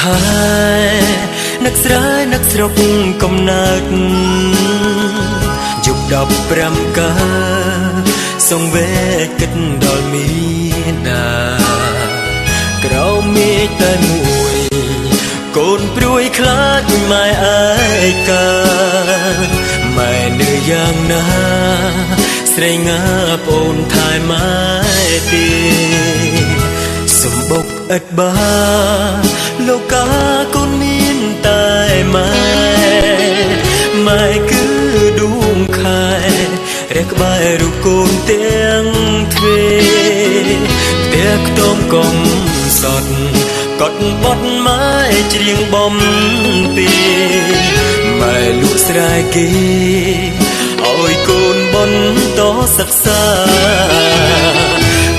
ខែនឹកស្រែនឹកស្រុកកំណើតយប់15កាសងវេគិតដល់មានដាក្រោមមេឃតែមួយកូនព្រួយខ្លាចម៉ែឯកាម៉ែនៅយ៉ាងណាស្រែងងាប្អូនថែម៉ែទេសម្បុកឥតបាលោកកាកូនមានតែម៉ែម៉ែគឺដួងខែរះក្បែររូបកូនទាំងទ្វេផ្ទះខ្ទមកុំសត់កត់បត់ម៉ែច្រៀងបំពេម៉ែលក់ស្រែគេឲ្យកូនបន្តសិក្សា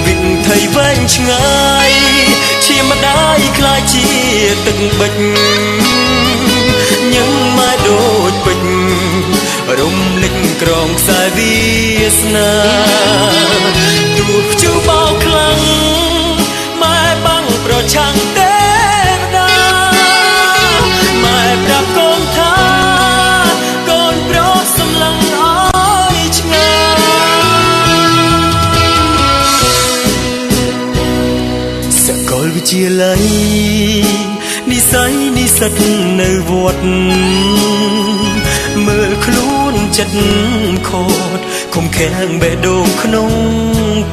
វិថីវែងឆ្ងាយឈាមម្ដាយខ្លាចជាទឹកបិចញឹងម៉ែដូចពេជ្ររំលេចក្រងខ្សែវាសនាទោះព្យុះបោកខ្លាំងម៉ែបាំងប្រឆាំងទេវតាម៉ែប្រាប់កូនថាកូនប្រុសសម្លឹងឲ្យឆ្ងាយសាកលវិទ្យាល័យនិស្ស័យនិស្សិតនៅវត្តមើលខ្លួនចិត្តខូចខំខាំងបេះដូងក្នុង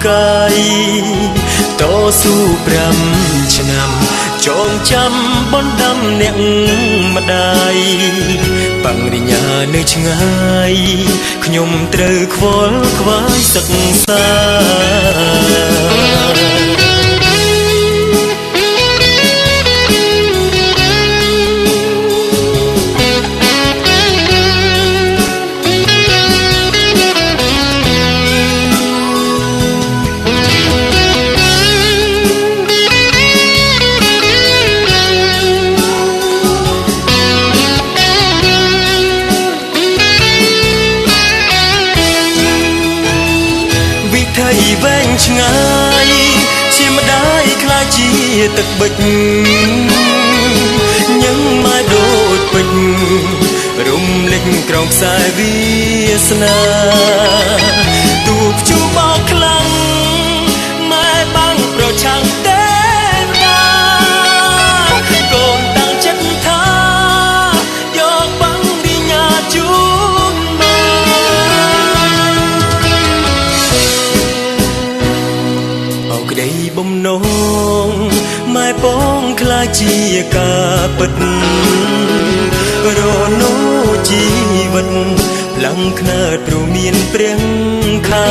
កាយតស៊ូ5ឆ្នាំចងចាំបណ្ដាំអ្នកម្ដាយបង្រិញ្ញានៅឆ្ងាយខ្ញុំត្រូវខ្វល់ខ្វាយសិក្សាវែងឆ្ងាយជាម្ដាយខ្លាចជាទឹកបិចញឹងម៉ែដូចពេជ្ររំលេចក្រងខ្សែវាសនាទោះព្យុះបោកខ្លាំងម៉ែបាំងប្រឆាំងទេវតាកូនតាំងចិត្តថាយកបាំងវិញ្ញាជូនក្តីបំណងម៉ែពងខ្លាចជាការពិតរនោជីវិតផ្លាំងខ្នើតព្រមានព្រៀងខា